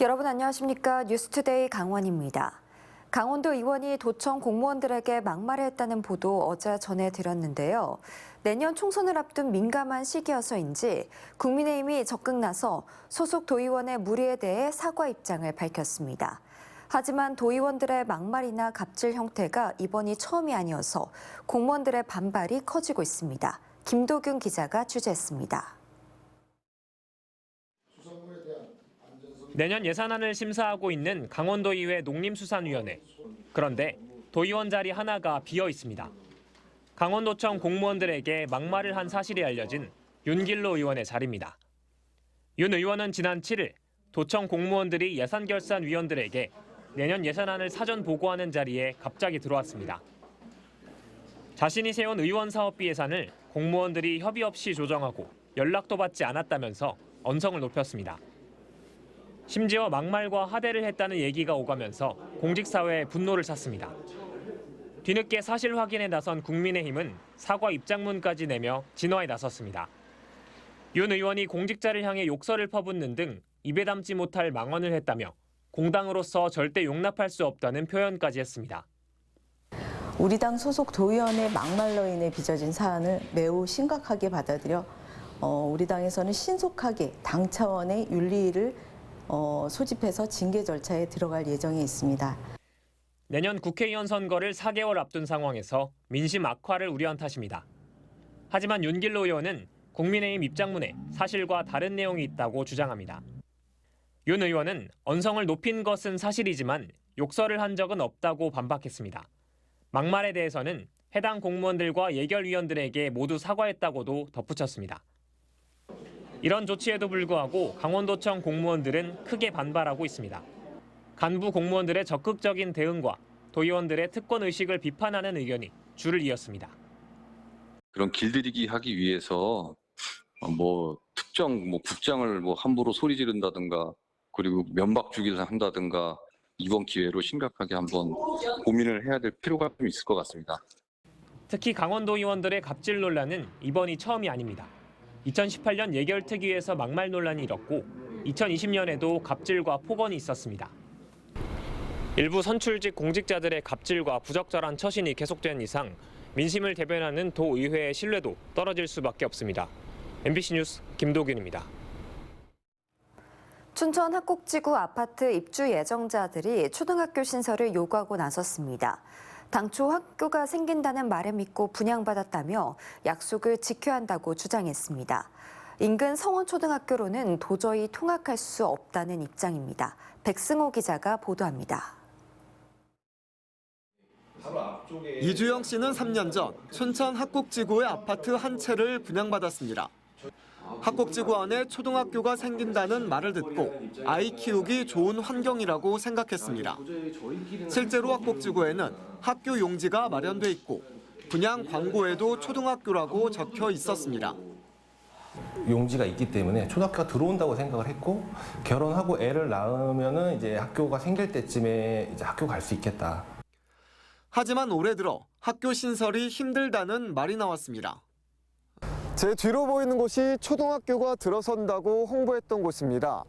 여러분 안녕하십니까? 뉴스투데이 강원입니다. 강원도 의원이 도청 공무원들에게 막말을 했다는 보도 어제 전해드렸는데요. 내년 총선을 앞둔 민감한 시기여서인지 국민의힘이 적극 나서 소속 도의원의 무리에 대해 사과 입장을 밝혔습니다. 하지만 도의원들의 막말이나 갑질 형태가 이번이 처음이 아니어서 공무원들의 반발이 커지고 있습니다. 김도균 기자가 취재했습니다. 내년 예산안을 심사하고 있는 강원도의회 농림수산위원회. 그런데 도의원 자리 하나가 비어 있습니다. 강원도청 공무원들에게 막말을 한 사실이 알려진 윤길로 의원의 자리입니다. 윤 의원은 지난 7일 도청 공무원들이 예산결산위원들에게 내년 예산안을 사전 보고하는 자리에 갑자기 들어왔습니다. 자신이 세운 의원 사업비 예산을 공무원들이 협의 없이 조정하고 연락도 받지 않았다면서 언성을 높였습니다. 심지어 막말과 하대를 했다는 얘기가 오가면서 공직사회에 분노를 샀습니다. 뒤늦게 사실 확인에 나선 국민의힘은 사과 입장문까지 내며 진화에 나섰습니다. 윤 의원이 공직자를 향해 욕설을 퍼붓는 등 입에 담지 못할 망언을 했다며 공당으로서 절대 용납할 수 없다는 표현까지 했습니다. 우리 당 소속 도의원의 막말로 인해 빚어진 사안을 매우 심각하게 받아들여 우리 당에서는 신속하게 당 차원의 윤리를 소집해서 징계 절차에 들어갈 예정에 있습니다. 내년 국회의원 선거를 4개월 앞둔 상황에서 민심 악화를 우려한 탓입니다. 하지만 윤길로 의원은 국민의힘 입장문에 사실과 다른 내용이 있다고 주장합니다. 윤 의원은 언성을 높인 것은 사실이지만 욕설을 한 적은 없다고 반박했습니다. 막말에 대해서는 해당 공무원들과 예결위원들에게 모두 사과했다고도 덧붙였습니다. 이런 조치에도 불구하고 강원도청 공무원들은 크게 반발하고 있습니다. 간부 공무원들의 적극적인 대응과 도의원들의 특권 의식을 비판하는 의견이 줄을 이었습니다. 그런 길들이기 하기 위해서 특정 국장을 함부로 소리 지른다든가 그리고 면박 주기를 한다든가 이번 기회로 심각하게 한번 고민을 해야 될 필요가 좀 있을 것 같습니다. 특히 강원도 의원들의 갑질 논란은 이번이 처음이 아닙니다. 2018년 예결특위에서 막말 논란이 일었고 2020년에도 갑질과 폭언이 있었습니다. 일부 선출직 공직자들의 갑질과 부적절한 처신이 계속된 이상 민심을 대변하는 도의회의 신뢰도 떨어질 수밖에 없습니다. MBC 뉴스 김도균입니다. 춘천 학곡지구 아파트 입주 예정자들이 초등학교 신설을 요구하고 나섰습니다. 당초 학교가 생긴다는 말을 믿고 분양받았다며 약속을 지켜야 한다고 주장했습니다. 인근 성원초등학교로는 도저히 통학할 수 없다는 입장입니다. 백승호 기자가 보도합니다. 이주영 씨는 3년 전 춘천 학곡지구의 아파트 한 채를 분양받았습니다. 학곡지구 안에 초등학교가 생긴다는 말을 듣고 아이 키우기 좋은 환경이라고 생각했습니다. 실제로 학곡지구에는 학교 용지가 마련돼 있고 분양 광고에도 초등학교라고 적혀 있었습니다. 용지가 있기 때문에 초등학교가 들어온다고 생각을 했고 결혼하고 애를 낳으면은 이제 학교가 생길 때쯤에 이제 학교 갈 수 있겠다. 하지만 올해 들어 학교 신설이 힘들다는 말이 나왔습니다. 제 뒤로 보이는 곳이 초등학교가 들어선다고 홍보했던 곳입니다.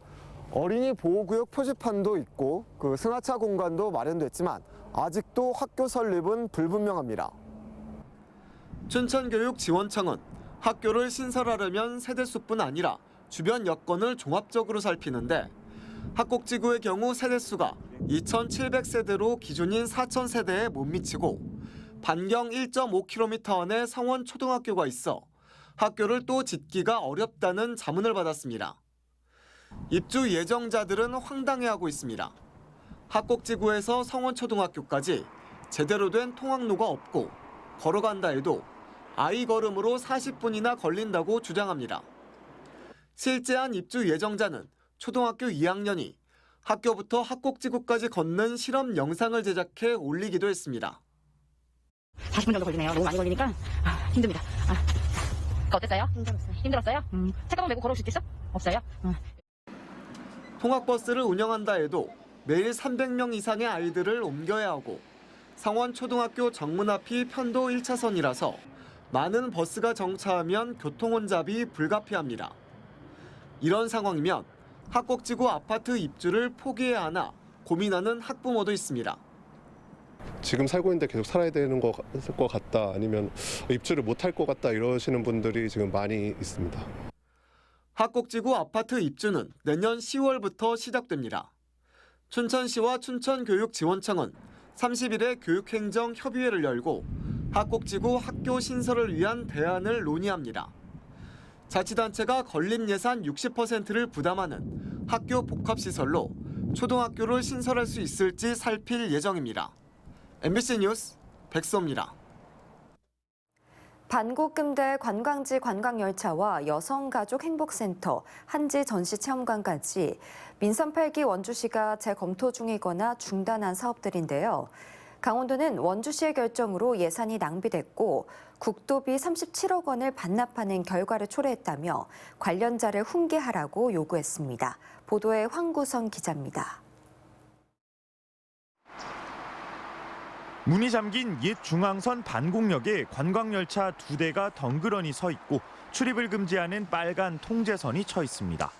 어린이 보호구역 표지판도 있고 승하차 공간도 마련됐지만 아직도 학교 설립은 불분명합니다. 춘천교육지원청은 학교를 신설하려면 세대수뿐 아니라 주변 여건을 종합적으로 살피는데 학곡지구의 경우 세대수가 2,700세대로 기준인 4,000세대에 못 미치고 반경 1.5km 안에 성원초등학교가 있어 학교를 또 짓기가 어렵다는 자문을 받았습니다. 입주 예정자들은 황당해하고 있습니다. 학곡지구에서 성원초등학교까지 제대로 된 통학로가 없고 걸어간다 해도 아이 걸음으로 40분이나 걸린다고 주장합니다. 실제 한 입주 예정자는 초등학교 2학년이 학교부터 학곡지구까지 걷는 실험 영상을 제작해 올리기도 했습니다. 40분 정도 걸리네요. 너무 많이 걸리니까 힘듭니다. 어땠어요? 힘들었어요? 책가방 메고 걸어올 수 있겠어? 없어요? 통학버스를 운영한다 해도 매일 300명 이상의 아이들을 옮겨야 하고 성원초등학교 정문 앞이 편도 1차선이라서 많은 버스가 정차하면 교통 혼잡이 불가피합니다. 이런 상황이면 학곡지구 아파트 입주를 포기해야 하나 고민하는 학부모도 있습니다. 지금 살고 있는데 계속 살아야 되는 것 같다, 아니면 입주를 못할 것 같다 이러시는 분들이 지금 많이 있습니다. 학곡지구 아파트 입주는 내년 10월부터 시작됩니다. 춘천시와 춘천교육지원청은 30일에 교육행정협의회를 열고 학곡지구 학교 신설을 위한 대안을 논의합니다. 자치단체가 건립 예산 60%를 부담하는 학교 복합시설로 초등학교를 신설할 수 있을지 살필 예정입니다. MBC 뉴스 백소입니다. 반고금대 관광지 관광열차와 여성가족 행복센터, 한지 전시체험관까지 민선 8기 원주시가 재검토 중이거나 중단한 사업들인데요. 강원도는 원주시의 결정으로 예산이 낭비됐고 국도비 37억 원을 반납하는 결과를 초래했다며 관련자를 훈계하라고 요구했습니다. 보도에 황구선 기자입니다. 문이 잠긴 옛 중앙선 반곡역에 관광열차 2대가 덩그러니 서 있고 출입을 금지하는 빨간 통제선이 쳐 있습니다.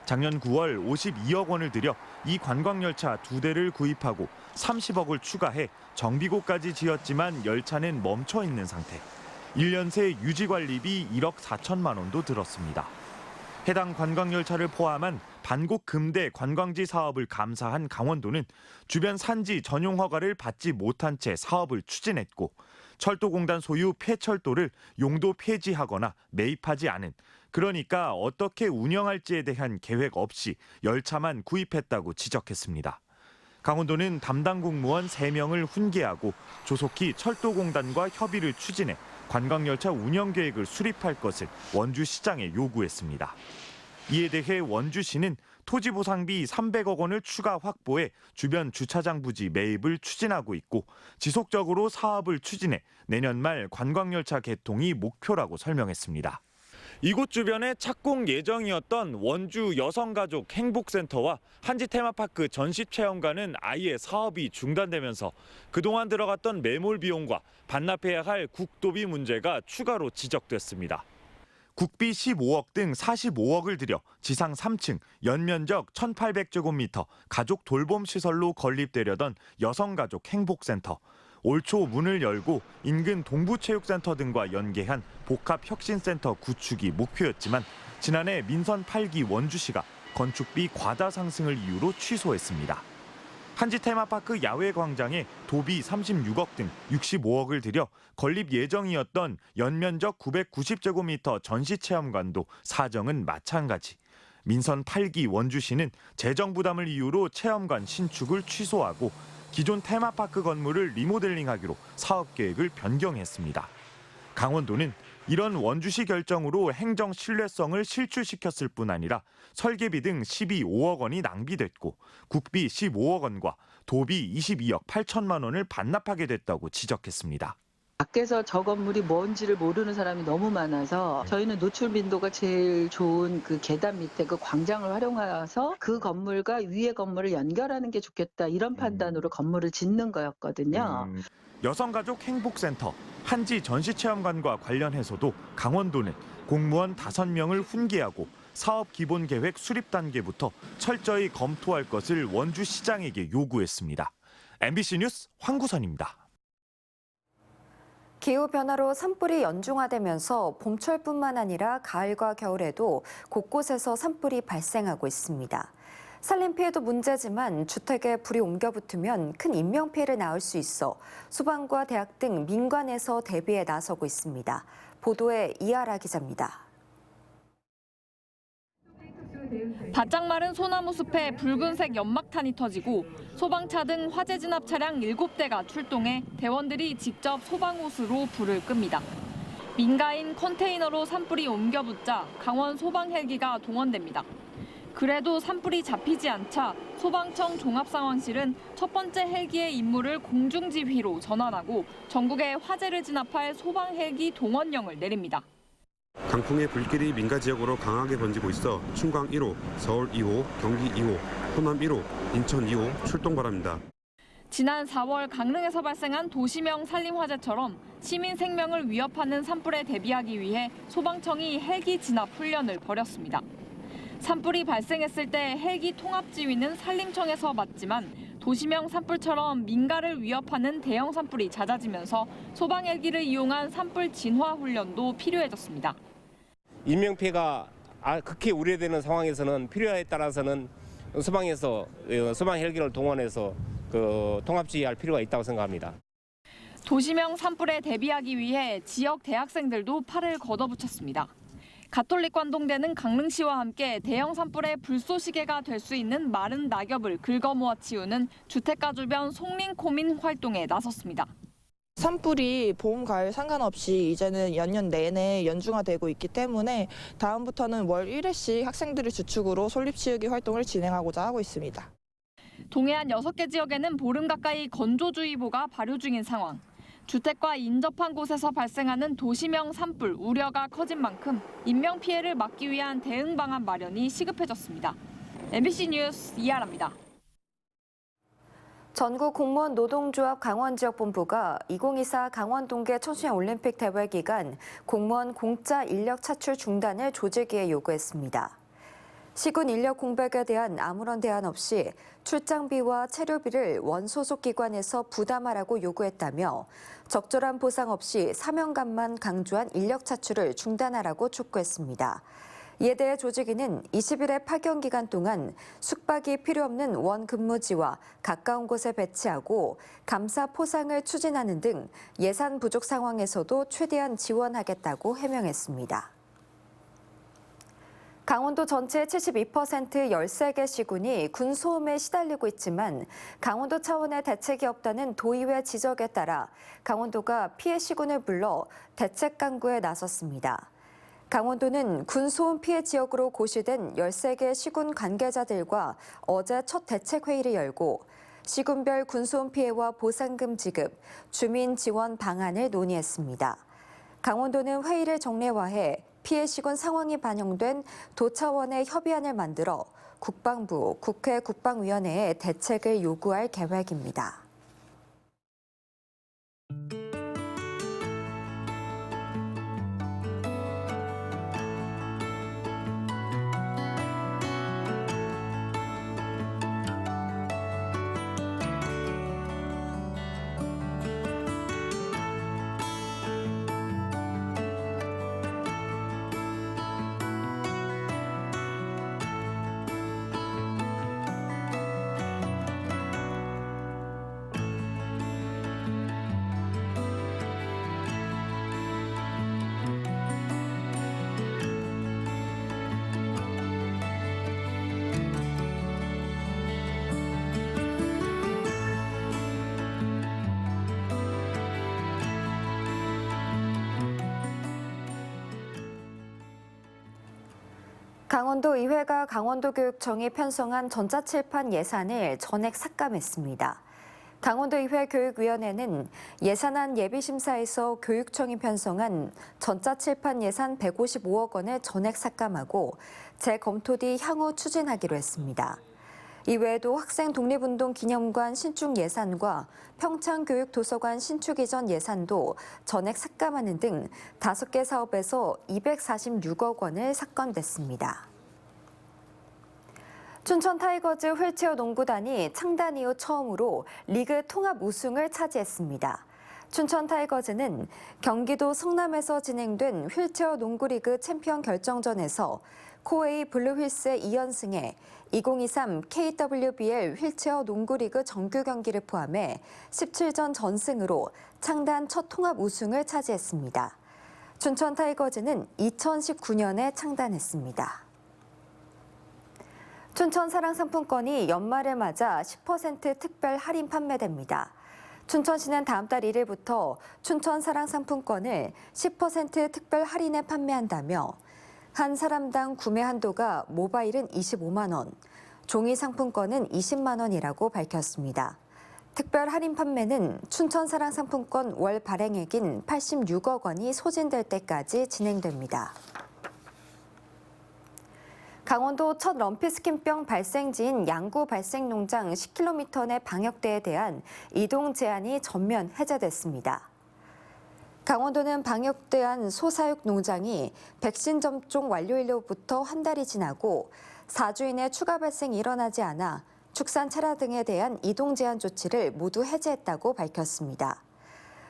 작년 9월 52억 원을 들여 이 관광열차 2대를 구입하고 30억을 추가해 정비고까지 지었지만 열차는 멈춰 있는 상태. 1년 새 유지관리비 1억 4천만 원도 들었습니다. 해당 관광열차를 포함한 반곡금대 관광지 사업을 감사한 강원도는 주변 산지 전용 허가를 받지 못한 채 사업을 추진했고 철도공단 소유 폐철도를 용도 폐지하거나 매입하지 않은, 그러니까 어떻게 운영할지에 대한 계획 없이 열차만 구입했다고 지적했습니다. 강원도는 담당 공무원 3명을 훈계하고 조속히 철도공단과 협의를 추진해 관광열차 운영 계획을 수립할 것을 원주시장에 요구했습니다. 이에 대해 원주시는 토지보상비 300억 원을 추가 확보해 주변 주차장 부지 매입을 추진하고 있고 지속적으로 사업을 추진해 내년 말 관광열차 개통이 목표라고 설명했습니다. 이곳 주변에 착공 예정이었던 원주 여성가족 행복센터와 한지 테마파크 전시체험관은 아예 사업이 중단되면서 그동안 들어갔던 매몰 비용과 반납해야 할 국도비 문제가 추가로 지적됐습니다. 국비 15억 등 45억을 들여 지상 3층, 연면적 1,800제곱미터 가족 돌봄 시설로 건립되려던 여성가족 행복센터. 올 초 문을 열고 인근 동부체육센터 등과 연계한 복합혁신센터 구축이 목표였지만 지난해 민선 8기 원주시가 건축비 과다 상승을 이유로 취소했습니다. 한지 테마파크 야외 광장에 도비 36억 등 65억을 들여 건립 예정이었던 연면적 990제곱미터 전시체험관도 사정은 마찬가지. 민선 8기 원주시는 재정 부담을 이유로 체험관 신축을 취소하고 기존 테마파크 건물을 리모델링하기로 사업 계획을 변경했습니다. 강원도는 이런 원주시 결정으로 행정 신뢰성을 실추시켰을 뿐 아니라 설계비 등 12억 원이 낭비됐고 국비 15억 원과 도비 22억 8천만 원을 반납하게 됐다고 지적했습니다. 밖에서 저 건물이 뭔지를 모르는 사람이 너무 많아서 저희는 노출 빈도가 제일 좋은 그 계단 밑에 그 광장을 활용해서 그 건물과 위의 건물을 연결하는 게 좋겠다, 이런 판단으로 건물을 짓는 거였거든요. 여성가족 행복센터, 한지 전시체험관과 관련해서도 강원도는 공무원 5명을 훈계하고 사업 기본 계획 수립 단계부터 철저히 검토할 것을 원주시장에게 요구했습니다. MBC 뉴스 황구선입니다. 기후변화로 산불이 연중화되면서 봄철뿐만 아니라 가을과 겨울에도 곳곳에서 산불이 발생하고 있습니다. 산림 피해도 문제지만 주택에 불이 옮겨 붙으면 큰 인명피해를 낳을 수 있어 소방과 대학 등 민관에서 대비에 나서고 있습니다. 보도에 이하라 기자입니다. 바짝 마른 소나무 숲에 붉은색 연막탄이 터지고 소방차 등 화재 진압 차량 7대가 출동해 대원들이 직접 소방호스로 불을 끕니다. 민가인 컨테이너로 산불이 옮겨 붙자 강원 소방 헬기가 동원됩니다. 그래도 산불이 잡히지 않자 소방청 종합상황실은 첫 번째 헬기의 임무를 공중지휘로 전환하고 전국에 화재를 진압할 소방 헬기 동원령을 내립니다. 강풍의 불길이 민가 지역으로 강하게 번지고 있어 충광 1호, 서울 2호, 경기 2호, 호남 1호, 인천 2호 출동 바랍니다. 지난 4월 강릉에서 발생한 도시명 산림 화재처럼 시민 생명을 위협하는 산불에 대비하기 위해 소방청이 헬기 진압 훈련을 벌였습니다. 산불이 발생했을 때 헬기 통합지휘는 산림청에서 맡지만 도시명 산불처럼 민가를 위협하는 대형 산불이 잦아지면서 소방 헬기를 이용한 산불 진화 훈련도 필요해졌습니다. 인명피해가 극히 우려되는 상황에서는 필요에 따라서는 소방에서 소방 헬기를 동원해서 통합지휘할 필요가 있다고 생각합니다. 도시명 산불에 대비하기 위해 지역 대학생들도 팔을 걷어붙였습니다. 가톨릭 관동대는 강릉시와 함께 대형 산불의 불쏘시개가 될 수 있는 마른 낙엽을 긁어모아 치우는 주택가 주변 송林코민 활동에 나섰습니다. 산불이 봄, 가을 상관없이 이제는 연년 내내 연중화되고 있기 때문에 다음부터는 월 1회씩 학생들을 주축으로 솔잎치우기 활동을 진행하고자 하고 있습니다. 동해안 6개 지역에는 보름 가까이 건조주의보가 발효 중인 상황. 주택과 인접한 곳에서 발생하는 도시명 산불 우려가 커진 만큼 인명피해를 막기 위한 대응 방안 마련이 시급해졌습니다. MBC 뉴스 이하라입니다. 전국 공무원 노동조합 강원지역본부가 2024 강원 동계 청소년 올림픽 대회 기간 공무원 공짜 인력 차출 중단을 조직위에 요구했습니다. 시군 인력 공백에 대한 아무런 대안 없이 출장비와 체류비를 원소속 기관에서 부담하라고 요구했다며 적절한 보상 없이 사명감만 강조한 인력 차출을 중단하라고 촉구했습니다. 이에 대해 조직위는 20일의 파견 기간 동안 숙박이 필요 없는 원 근무지와 가까운 곳에 배치하고 감사 포상을 추진하는 등 예산 부족 상황에서도 최대한 지원하겠다고 해명했습니다. 강원도 전체의 72% 13개 시군이 군소음에 시달리고 있지만 강원도 차원의 대책이 없다는 도의회 지적에 따라 강원도가 피해 시군을 불러 대책 강구에 나섰습니다. 강원도는 군소음 피해 지역으로 고시된 13개 시군 관계자들과 어제 첫 대책 회의를 열고 시군별 군소음 피해와 보상금 지급, 주민 지원 방안을 논의했습니다. 강원도는 회의를 정례화해 피해 시군 상황이 반영된 도 차원의 협의안을 만들어 국방부, 국회 국방위원회에 대책을 요구할 계획입니다. 강원도의회가 강원도교육청이 편성한 전자칠판 예산을 전액 삭감했습니다. 강원도의회 교육위원회는 예산안 예비심사에서 교육청이 편성한 전자칠판 예산 155억 원을 전액 삭감하고 재검토 뒤 향후 추진하기로 했습니다. 이외에도 학생 독립운동 기념관 신축 예산과 평창교육도서관 신축 이전 예산도 전액 삭감하는 등 5개 사업에서 246억 원을 삭감됐습니다. 춘천 타이거즈 휠체어 농구단이 창단 이후 처음으로 리그 통합 우승을 차지했습니다. 춘천 타이거즈는 경기도 성남에서 진행된 휠체어 농구리그 챔피언 결정전에서 코웨이 블루휠스의 2연승에 2023 KWBL 휠체어 농구리그 정규 경기를 포함해 17전 전승으로 창단 첫 통합 우승을 차지했습니다. 춘천 타이거즈는 2019년에 창단했습니다. 춘천 사랑상품권이 연말을 맞아 10% 특별 할인 판매됩니다. 춘천시는 다음 달 1일부터 춘천 사랑상품권을 10% 특별 할인에 판매한다며 한 사람당 구매 한도가 모바일은 25만 원, 종이 상품권은 20만 원이라고 밝혔습니다. 특별 할인 판매는 춘천 사랑상품권 월 발행액인 86억 원이 소진될 때까지 진행됩니다. 강원도 첫 럼피스킨병 발생지인 양구 발생농장 10km 내 방역대에 대한 이동 제한이 전면 해제됐습니다. 강원도는 방역대한 소사육 농장이 백신 접종 완료일로부터 한 달이 지나고 4주 이내 추가 발생이 일어나지 않아 축산 차량 등에 대한 이동 제한 조치를 모두 해제했다고 밝혔습니다.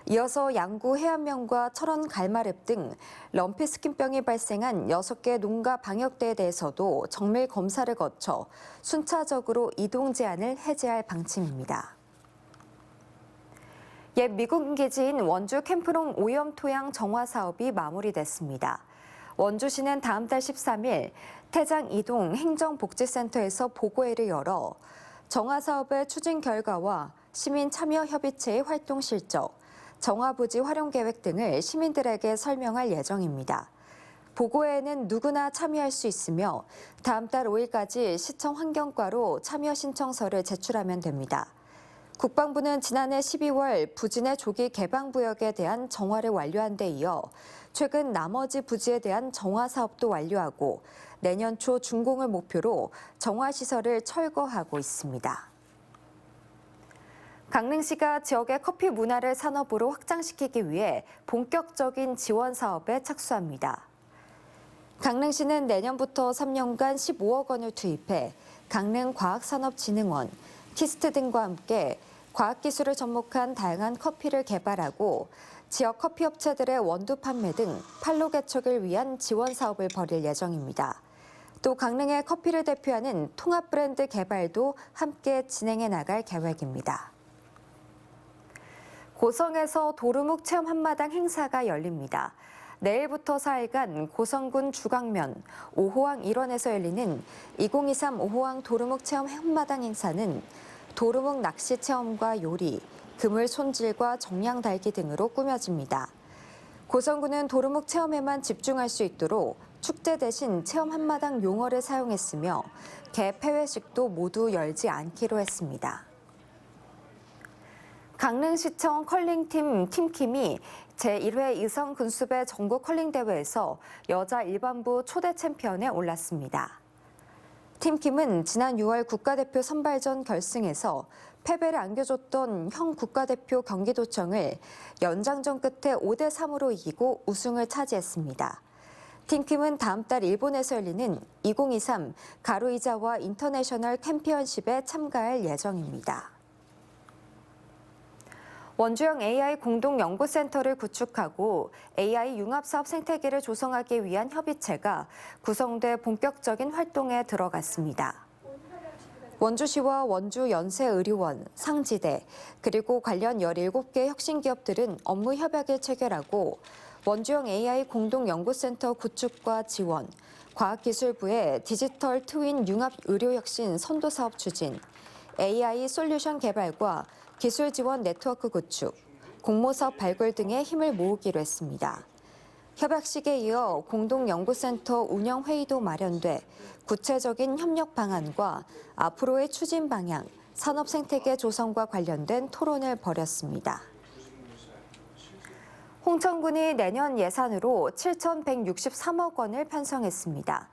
이어서 양구 해안면과 철원 갈마릅 등 럼피스킨병이 발생한 6개 농가 방역대에 대해서도 정밀 검사를 거쳐 순차적으로 이동 제한을 해제할 방침입니다. 옛 미군 기지인 원주 캠프롱 오염 토양 정화 사업이 마무리됐습니다. 원주시는 다음 달 13일 태장 이동 행정복지센터에서 보고회를 열어 정화 사업의 추진 결과와 시민 참여 협의체의 활동 실적, 정화 부지 활용 계획 등을 시민들에게 설명할 예정입니다. 보고회에는 누구나 참여할 수 있으며 다음 달 5일까지 시청 환경과로 참여 신청서를 제출하면 됩니다. 국방부는 지난해 12월 부진의 조기 개방 구역에 대한 정화를 완료한 데 이어 최근 나머지 부지에 대한 정화 사업도 완료하고 내년 초 준공을 목표로 정화 시설을 철거하고 있습니다. 강릉시가 지역의 커피 문화를 산업으로 확장시키기 위해 본격적인 지원 사업에 착수합니다. 강릉시는 내년부터 3년간 15억 원을 투입해 강릉과학산업진흥원, 키스트 등과 함께 과학기술을 접목한 다양한 커피를 개발하고 지역 커피 업체들의 원두 판매 등 판로 개척을 위한 지원 사업을 벌일 예정입니다. 또 강릉의 커피를 대표하는 통합 브랜드 개발도 함께 진행해 나갈 계획입니다. 고성에서 도루묵 체험 한마당 행사가 열립니다. 내일부터 4일간 고성군 주강면 5호항 일원에서 열리는 2023 5호항 도루묵 체험 한마당 행사는 도루묵 낚시 체험과 요리, 그물 손질과 정량 달기 등으로 꾸며집니다. 고성군은 도루묵 체험에만 집중할 수 있도록 축제 대신 체험 한마당 용어를 사용했으며 개 폐회식도 모두 열지 않기로 했습니다. 강릉시청 컬링팀 팀킴이 제1회 의성군수배 전국 컬링대회에서 여자 일반부 초대 챔피언에 올랐습니다. 팀킴은 지난 6월 국가대표 선발전 결승에서 패배를 안겨줬던 형 국가대표 경기도청을 연장전 끝에 5대3으로 이기고 우승을 차지했습니다. 팀킴은 다음 달 일본에서 열리는 2023 가루이자와 인터내셔널 챔피언십에 참가할 예정입니다. 원주형 AI 공동연구센터를 구축하고 AI 융합사업 생태계를 조성하기 위한 협의체가 구성돼 본격적인 활동에 들어갔습니다. 원주시와 원주연세의료원, 상지대, 그리고 관련 17개 혁신기업들은 업무 협약을 체결하고 원주형 AI 공동연구센터 구축과 지원, 과학기술부의 디지털 트윈 융합의료혁신 선도사업 추진, AI 솔루션 개발과 기술 지원 네트워크 구축, 공모사업 발굴 등에 힘을 모으기로 했습니다. 협약식에 이어 공동연구센터 운영회의도 마련돼 구체적인 협력 방안과 앞으로의 추진 방향, 산업 생태계 조성과 관련된 토론을 벌였습니다. 홍천군이 내년 예산으로 7,163억 원을 편성했습니다.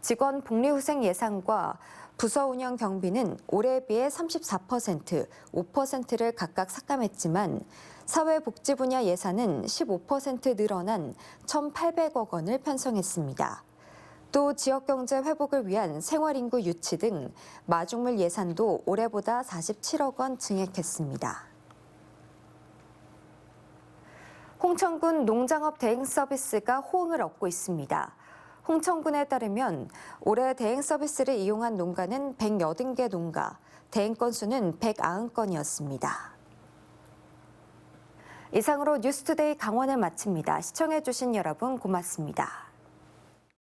직원 복리후생 예산과 부서 운영 경비는 올해에 비해 34%, 5%를 각각 삭감했지만 사회복지 분야 예산은 15% 늘어난 1,800억 원을 편성했습니다. 또 지역경제 회복을 위한 생활인구 유치 등 마중물 예산도 올해보다 47억 원 증액했습니다. 홍천군 농장업 대행 서비스가 호응을 얻고 있습니다. 홍천군에 따르면 올해 대행 서비스를 이용한 농가는 180개 농가, 대행 건수는 190건이었습니다. 이상으로 뉴스투데이 강원을 마칩니다. 시청해주신 여러분 고맙습니다.